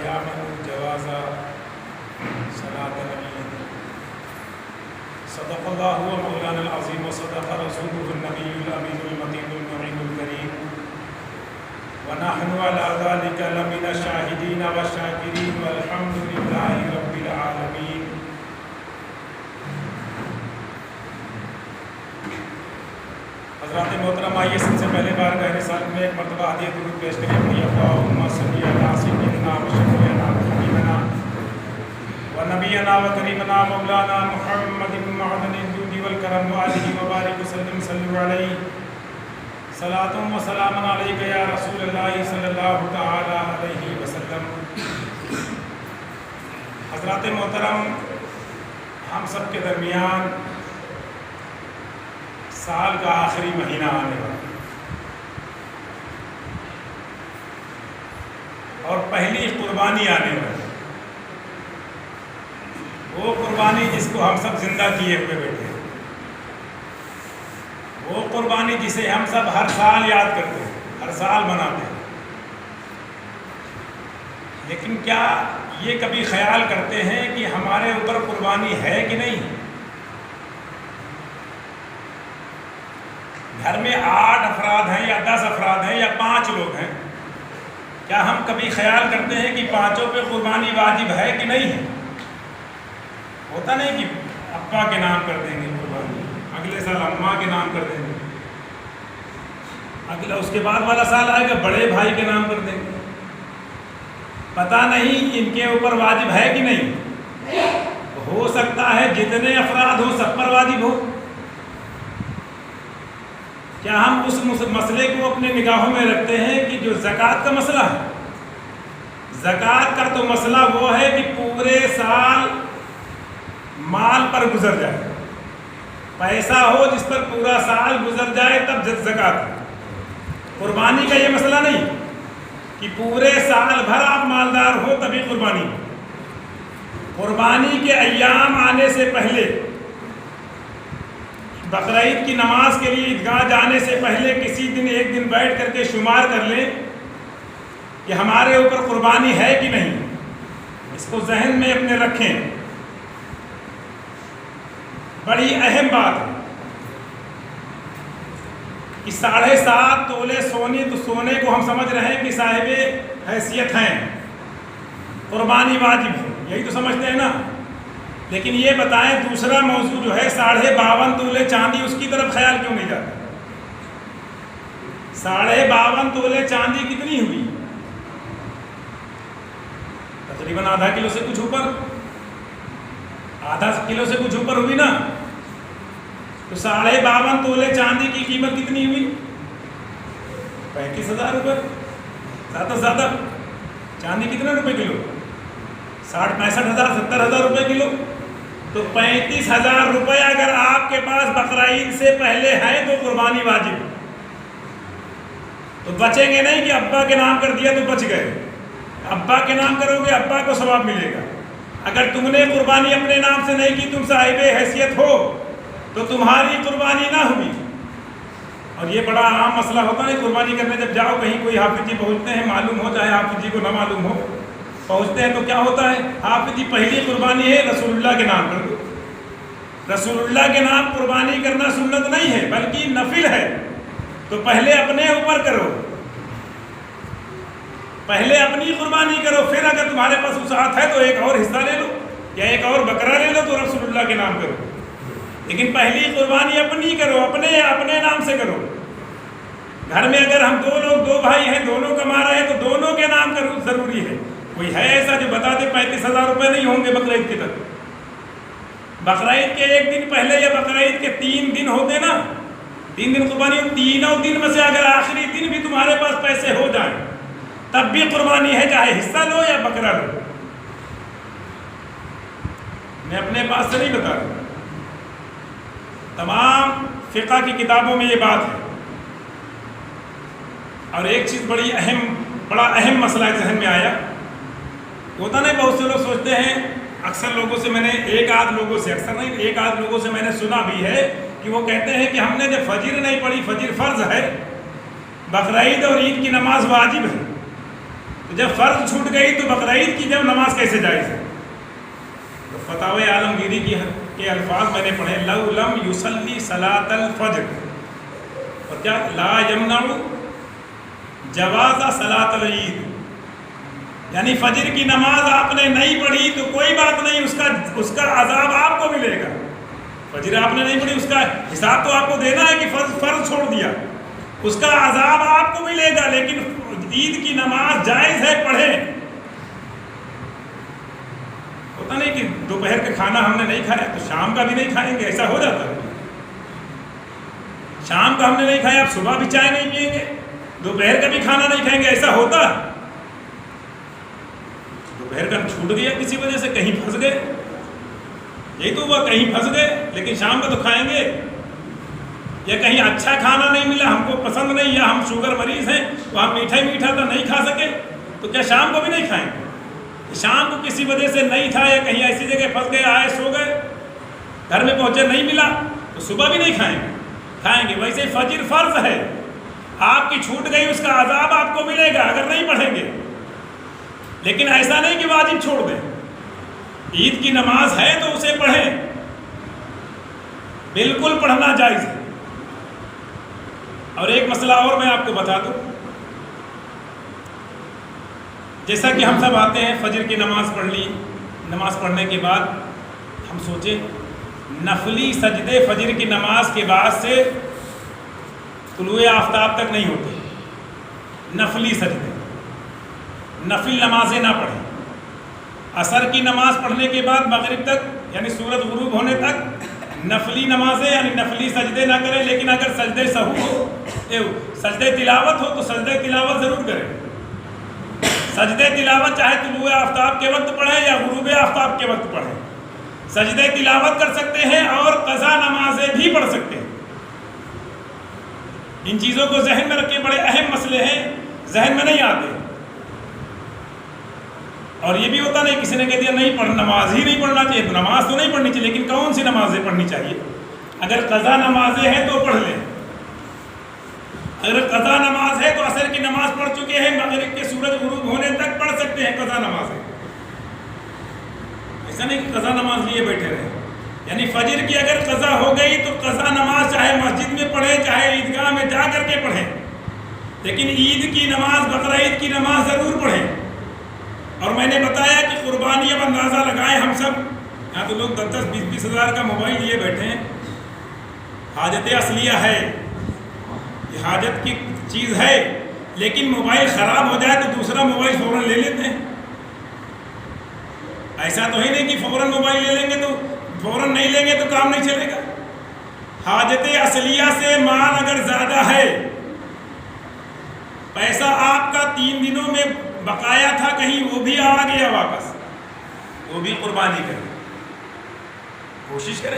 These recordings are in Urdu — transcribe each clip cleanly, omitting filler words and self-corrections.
يعمل جواز صلاة النبي. صدق الله ومولانا العظيم وصدق رسوله النبي الأمين المتين المعين الكريم ونحن على ذلك لمن الشاهدين والشاكرين والحمد لله رب العالمين. حضرات محترم، آئیے سب سے پہلے بار گاہ رسالت میں ایک مرتبہ ہدیہ درود پیش کریں. اللہم صلی علی سیدنا و شفیعنا حبیبنا و نبینا و کریمنا مولانا محمد معدن الجود والکرم وآلہ وبارک وسلم. صلوا علیہ صلاۃ و سلام علیک یا رسول اللہ صلی اللہ تعالی علیہ وسلم. حضرات محترم، ہم سب کے درمیان سال کا آخری مہینہ آنے والا اور پہلی قربانی آنے والی، وہ قربانی جس کو ہم سب زندہ کیے ہوئے بیٹھے ہیں، وہ قربانی جسے ہم سب ہر سال یاد کرتے ہیں، ہر سال مناتے ہیں. لیکن کیا یہ کبھی خیال کرتے ہیں کہ ہمارے اوپر قربانی ہے کہ نہیں؟ گھر میں 8 افراد ہیں یا 10 افراد ہیں یا 5 لوگ ہیں، کیا ہم کبھی خیال کرتے ہیں کہ 5 پہ قربانی واجب ہے کہ نہیں ہے؟ ہوتا نہیں کہ ابا کے نام کر دیں گے قربانی، اگلے سال اماں کے نام کر دیں گے، اگلا اس کے بعد والا سال آئے گا بڑے بھائی کے نام کر دیں گے. پتہ نہیں ان کے اوپر واجب ہے کہ نہیں. ہو سکتا ہے جتنے افراد ہوں سب پر واجب ہو. کیا ہم اس مسئلے کو اپنے نگاہوں میں رکھتے ہیں کہ جو زکوٰۃ کا مسئلہ ہے، زکوٰۃ کا تو مسئلہ وہ ہے کہ پورے سال مال پر گزر جائے، پیسہ ہو جس پر پورا سال گزر جائے تب زکوٰۃ. قربانی کا یہ مسئلہ نہیں کہ پورے سال بھر آپ مالدار ہو تبھی قربانی. قربانی کے ایام آنے سے پہلے، بقرعید کی نماز کے لیے عیدگاہ جانے سے پہلے کسی دن ایک دن بیٹھ کر کے شمار کر لیں کہ ہمارے اوپر قربانی ہے کہ نہیں. اس کو ذہن میں اپنے رکھیں. بڑی اہم بات ہے کہ 7.5 تولے سونے کو ہم سمجھ رہے ہیں کہ صاحب حیثیت ہیں، قربانی واجب ہے، یہی تو سمجھتے ہیں نا. لیکن یہ بتائیں دوسرا موضوع جو ہے 52.5 تولے چاندی، اس کی طرف خیال کیوں نہیں جاتا؟ 52.5 تولے چاندی کتنی ہوئی؟ تقریباً آدھا کلو سے کچھ اوپر، آدھا کلو سے کچھ اوپر ہوئی نا. تو 52.5 تولے چاندی کی قیمت کتنی ہوئی؟ 35,000 روپے. زیادہ سے زیادہ چاندی کتنے روپے کلو؟ 60-65,000 70,000 روپے کلو. تو 35,000 روپے اگر آپ کے پاس بقرعید سے پہلے ہیں تو قربانی واجب. تو بچیں گے نہیں کہ ابا کے نام کر دیا تو بچ گئے. ابا کے نام کرو گے ابا کو ثواب ملے گا. اگر تم نے قربانی اپنے نام سے نہیں کی، تم صاحب حیثیت ہو تو تمہاری قربانی نہ ہوئی. اور یہ بڑا عام مسئلہ ہوتا ہے قربانی کرنے جب جاؤ کہیں، کوئی حافظ جی پہنچتے ہیں، معلوم ہو چاہے حافظ جی کو نہ معلوم ہو، پہنچتے ہیں تو کیا ہوتا ہے؟ حافظ جی پہلی قربانی ہے رسول اللہ کے نام کر دو. رسول اللہ کے نام قربانی کرنا سنت نہیں ہے بلکہ نفل ہے. تو پہلے اپنے اوپر کرو، پہلے اپنی قربانی کرو، پھر اگر تمہارے پاس وسعت ہے تو ایک اور حصہ لے لو یا ایک اور بکرا لے لو تو رسول اللہ کے نام کرو. لیکن پہلی قربانی اپنی کرو، اپنے نام سے کرو. گھر میں اگر ہم 2 بھائی ہیں، دونوں کما رہے ہیں تو دونوں کے نام کرو ضروری ہے. کوئی ہے ایسا جو بتا دے 35,000 روپے نہیں ہوں گے بقرعید کے تک؟ بقرعید کے 1 دن پہلے یا بقرعید کے 3 دن ہوتے نا، 3 دن قربانی، تینوں دن میں سے اگر آخری دن بھی تمہارے پاس پیسے ہو جائیں تب بھی قربانی ہے، چاہے حصہ لو یا بکرا لو. میں اپنے پاس سے نہیں بتا رہا، تمام فقہ کی کتابوں میں یہ بات ہے. اور ایک چیز بڑا اہم مسئلہ ذہن میں آیا. ہوتا نہیں بہت سے لوگ سوچتے ہیں، اکثر لوگوں سے میں نے ایک آدھ لوگوں سے میں نے سنا بھی ہے کہ وہ کہتے ہیں کہ ہم نے جب فجر نہیں پڑھی، فجر فرض ہے، بقرعید اور عید کی نماز واجب ہے، تو جب فرض چھوٹ گئی تو بقرعید کی جب نماز کیسے جائز ہے؟ تو فتاوی عالمگیری کے الفاظ میں نے پڑھے، لو لم یصلی صلاۃ الفجر، اور کیا لا یمنع جواز صلاۃ العید، یعنی فجر کی نماز آپ نے نہیں پڑھی تو کوئی بات نہیں، اس کا عذاب آپ کو ملے گا۔ فجر آپ نے نہیں پڑھی، اس کا حساب تو آپ کو دینا ہے کہ فرض چھوڑ دیا، اس کا عذاب آپ کو ملے گا، لیکن عید کی نماز جائز ہے، پڑھیں۔ ہوتا نہیں کہ دوپہر کا کھانا ہم نے نہیں کھایا تو شام کا بھی نہیں کھائیں گے، ایسا ہو جاتا ہے۔ شام کا ہم نے نہیں کھایا، اب صبح بھی چائے نہیں پئیں گے، دوپہر کا بھی کھانا نہیں کھائیں گے، ایسا ہوتا ہے؟ دوپہر کا چھوٹ گیا کسی وجہ سے، کہیں پھنس گئے، یہی تو ہوا، کہیں پھنس گئے، لیکن شام کا تو کھائیں گے۔ یا کہیں اچھا کھانا نہیں ملا، ہم کو پسند نہیں، یا ہم شوگر مریض ہیں تو ہم میٹھا تھا نہیں کھا سکے، تو کیا شام کو بھی نہیں کھائیں گے؟ شام کو کسی وجہ سے نہیں تھا، یا کہیں ایسی جگہ پھنس گئے، آئے سو گئے، گھر میں پہنچے نہیں ملا، تو صبح بھی نہیں کھائیں گے۔ ویسے فجر فرض ہے، آپ کی چھوٹ گئی، اس کا عذاب آپ کو ملے گا اگر نہیں پڑھیں گے، لیکن ایسا نہیں کہ واجب چھوڑ دیں۔ عید کی نماز ہے تو اسے پڑھیں، بالکل پڑھنا جائز ہے۔ اور ایک مسئلہ اور میں آپ کو بتا دوں، جیسا کہ ہم سب آتے ہیں، فجر کی نماز پڑھ لی، نماز پڑھنے کے بعد ہم سوچیں نفلی سجدے فجر کی نماز کے بعد سے طلوع آفتاب تک نہیں ہوتے، نفلی سجدے، نفل نمازیں نہ پڑھیں۔ عصر کی نماز پڑھنے کے بعد مغرب تک، یعنی سورج غروب ہونے تک نفلی نمازیں یعنی نفلی سجدے نہ کریں، لیکن اگر سجدے سہو ہو، سجدے تلاوت ہو تو سجدے تلاوت ضرور کریں۔ سجدے تلاوت چاہے طلوع آفتاب کے وقت پڑھیں یا غروب آفتاب کے وقت پڑھیں، سجدے تلاوت کر سکتے ہیں اور قضا نمازیں بھی پڑھ سکتے ہیں۔ ان چیزوں کو ذہن میں رکھیں، بڑے اہم مسئلے ہیں، ذہن میں نہیں آتے۔ اور یہ بھی ہوتا نہیں، کسی نے کہہ دیا نہیں نماز ہی نہیں پڑھنا چاہیے، تو نماز تو نہیں پڑھنی چاہیے، لیکن کون سی نمازیں پڑھنی چاہیے؟ اگر قضا نمازیں ہیں تو پڑھ لیں، اگر قضا نماز ہے تو عصر کی نماز پڑھ چکے ہیں، مغرب کے سورج غروب ہونے تک پڑھ سکتے ہیں قضا نمازیں، ایسا نہیں کہ قضا نماز لیے بیٹھے رہے۔ یعنی فجر کی اگر قضا ہو گئی تو قضا نماز چاہے مسجد میں پڑھیں چاہے عیدگاہ میں جا کر کے پڑھیں، لیکن عید کی نماز، بقرعید کی نماز ضرور پڑھیں۔ اور میں نے بتایا کہ قربانی، اب اندازہ لگائیں، ہم سب یہاں تو لوگ 10-10 20-20 ہزار کا موبائل لیے بیٹھے ہیں، حاجت اصلیہ ہے، یہ حاجت کی چیز ہے، لیکن موبائل خراب ہو جائے تو دوسرا موبائل فوراً لے لیتے ہیں۔ ایسا تو ہی نہیں کہ فوراً موبائل لے لیں گے تو فوراً نہیں لیں گے تو کام نہیں چلے گا۔ حاجت اصلیہ سے مال اگر زیادہ ہے، پیسہ آپ کا 3 دنوں میں بقایا تھا کہیں، وہ بھی آ گیا واپس، وہ بھی قربانی کریں، کوشش کریں۔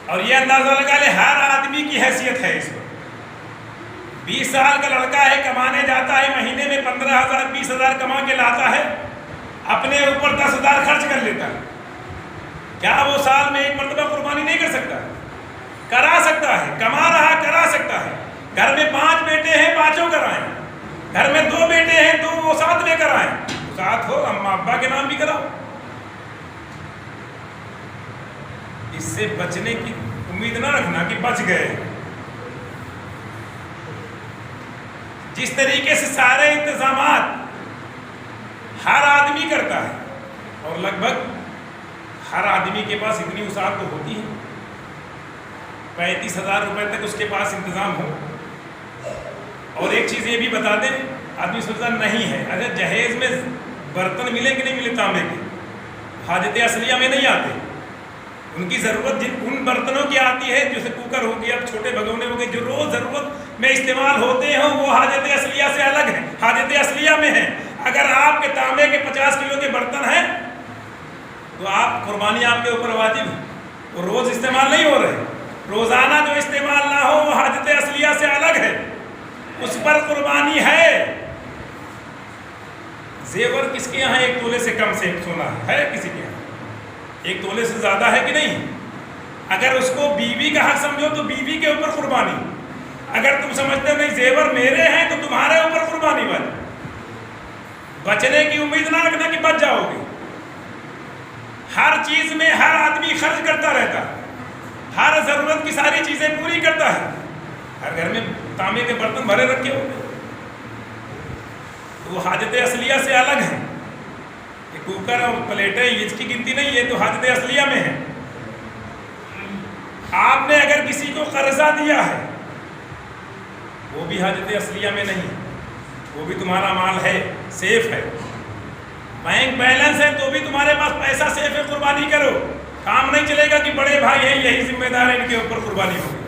اور یہ اندازہ لگا لیں ہر آدمی کی حیثیت ہے اس وقت، 20 سال کا لڑکا ہے، کمانے جاتا ہے، مہینے میں 15,000 20,000 کما کے لاتا ہے، اپنے اوپر 10,000 خرچ کر لیتا ہے، کیا وہ سال میں ایک مرتبہ قربانی نہیں کر سکتا؟ کرا سکتا ہے، کما رہا کرا سکتا ہے۔ گھر میں 5 بیٹے ہیں، 5 کرائیں، گھر میں 2 بیٹے ہیں، 2 وہ ساتھ لے کر آئیں، ساتھ ہو اماں ابا کے نام بھی کراؤ۔ اس سے بچنے کی امید نہ رکھنا کہ بچ گئے۔ جس طریقے سے سارے انتظامات ہر آدمی کرتا ہے، اور لگ بھگ ہر آدمی کے پاس اتنی وسعت تو ہوتی ہے، 35,000 روپے تک اس کے پاس انتظام ہو۔ اور ایک چیز یہ بھی بتا دیں، آدمی سوچتا نہیں ہے، اگر جہیز میں برتن ملے کہ نہیں ملے تانبے کے، حاجت اصلیہ میں نہیں آتے، ان کی ضرورت ان برتنوں کی آتی ہے، جیسے کوکر ہو گیا، چھوٹے بھگونے ہو گئے، جو روز ضرورت میں استعمال ہوتے ہیں، وہ حاجت اصلیہ سے الگ ہیں، حاجت اصلیہ میں ہیں۔ اگر آپ کے تانبے کے 50 کلو کے برتن ہیں تو آپ قربانی آپ کے اوپر واجب ہے، وہ روز استعمال نہیں ہو رہے، روزانہ جو استعمال نہ ہو وہ حاجت اصلیہ سے الگ ہے، اس پر قربانی ہے۔ زیور کس کے یہاں 1 تولے سے کم سے سونا ہے کسی کے یہاں؟ 1 تولے سے زیادہ ہے کہ نہیں؟ اگر اس کو بیوی کا حق سمجھو تو بیوی کے اوپر قربانی، اگر تم سمجھتے ہو نہیں زیور میرے ہیں تو تمہارے اوپر قربانی والی، بچنے کی امید نہ رکھنا کہ بچ جاؤ گے۔ ہر چیز میں ہر آدمی خرچ کرتا رہتا ہے، ہر ضرورت کی ساری چیزیں پوری کرتا ہے، ہر گھر میں تانبے کے برتن بھرے رکھے ہوتے، وہ حاجت اصلیہ سے الگ ہے۔ یہ کوکر اور پلیٹیں اس کی گنتی نہیں، یہ تو حاجت اصلیہ میں ہے۔ آپ نے اگر کسی کو قرضہ دیا ہے وہ بھی حاجت اصلیہ میں نہیں، وہ بھی تمہارا مال ہے، سیف ہے۔ بینک بیلنس ہے تو بھی تمہارے پاس پیسہ سیف ہے، قربانی کرو۔ کام نہیں چلے گا کہ بڑے بھائی ہیں یہی ذمہ دار ہیں، ان کے اوپر قربانی ہوگی۔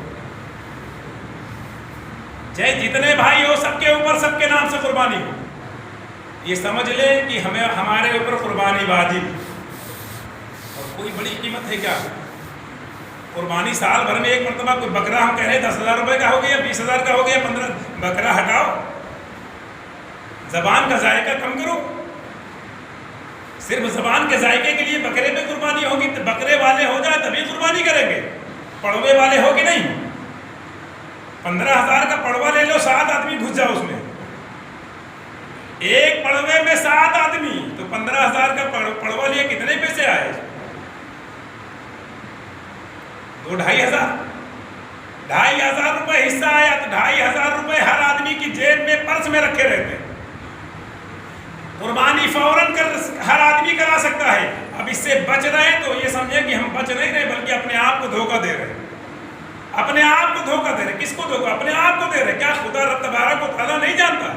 چاہے جتنے بھائی ہو سب کے اوپر سب کے نام سے قربانی ہو۔ یہ سمجھ لے کہ ہمارے اوپر قربانی واجب، اور کوئی بڑی قیمت ہے کیا؟ قربانی سال بھر میں ایک مرتبہ کوئی بکرا ہم کہہ رہے ہیں 10,000 روپے کا ہو گیا، 20,000 کا ہو گیا، 15 بکرا ہٹاؤ، زبان کا ذائقہ کم کرو۔ صرف زبان کے ذائقے کے لیے بکرے پہ قربانی ہوگی، تو بکرے والے ہو جائے تبھی قربانی کریں گے، پڑوے والے ہو کہ نہیں؟ 15,000 کا پڑوا لے لو، 7 آدمی گھس جاؤ اس میں، ایک پڑوے میں 7 آدمی، تو 15,000 کا پڑوا لیے کتنے پیسے آئے؟ 2,500 2,500 روپے حصہ آیا، تو 2,500 روپے ہر آدمی کی جیب میں پرس میں رکھے رہتے ہیں۔ قربانی فوراً ہر آدمی کرا سکتا ہے۔ اب اس سے بچ رہے ہیں تو یہ سمجھے کہ ہم بچ نہیں رہے بلکہ اپنے آپ کو دھوکہ دے رہے ہیں، اپنے آپ کو دھوکہ دے رہے ہیں۔ کس کو دھوکہ؟ اپنے آپ کو دے رہے ہیں۔ کیا خدا رب تبارک و تعالیٰ نہیں جانتا؟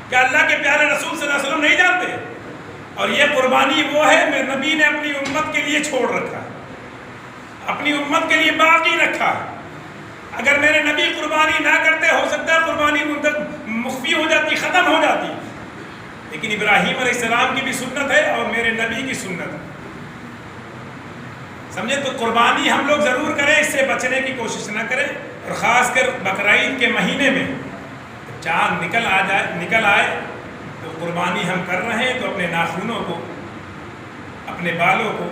کیا اللہ کے پیارے رسول صلی اللہ علیہ وسلم نہیں جانتے؟ اور یہ قربانی وہ ہے میں نبی نے اپنی امت کے لیے چھوڑ رکھا، اپنی امت کے لیے باقی رکھا۔ اگر میرے نبی قربانی نہ کرتے ہو سکتا ہے قربانی مخفی ہو جاتی، ختم ہو جاتی، لیکن ابراہیم علیہ السلام کی بھی سنت ہے اور میرے نبی کی سنت ہے، سمجھے؟ تو قربانی ہم لوگ ضرور کریں، اس سے بچنے کی کوشش نہ کریں۔ اور خاص کر بقرعید کے مہینے میں چاند نکل آئے تو قربانی ہم کر رہے ہیں تو اپنے ناخنوں کو، اپنے بالوں کو،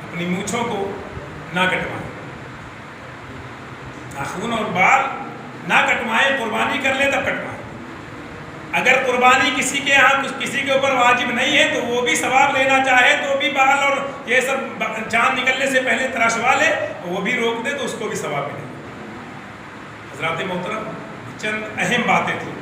اپنی مونچھوں کو نہ کٹوائیں، ناخن اور بال نہ کٹوائیں، قربانی کر لیں تب کٹوائیں۔ اگر قربانی کسی کے یہاں کسی کے اوپر واجب نہیں ہے تو وہ بھی ثواب لینا چاہے تو بھی بال اور یہ سب چاند نکلنے سے پہلے تراشوا لے، وہ بھی روک دے تو اس کو بھی ثواب ملے۔ حضرات محترم، چند اہم باتیں تھیں،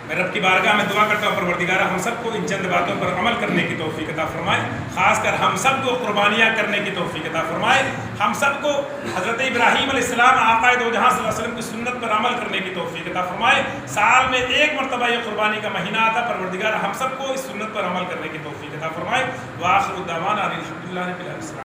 میں رب کی بارگاہ میں دعا کرتا ہوں پروردگار ہم سب کو ان چند باتوں پر عمل کرنے کی توفیق عطا فرمائے، خاص کر ہم سب کو قربانیاں کرنے کی توفیق عطا فرمائے، ہم سب کو حضرت ابراہیم علیہ السلام آقا دو جہاں صلی اللہ علیہ وسلم کی سنت پر عمل کرنے کی توفیق عطا فرمائے۔ سال میں ایک مرتبہ یہ قربانی کا مہینہ آتا، پروردگار ہم سب کو اس سنت پر عمل کرنے کی توفیق عطا فرمائے۔ وآخر الدعوانا الحمدللہ رب العالمین۔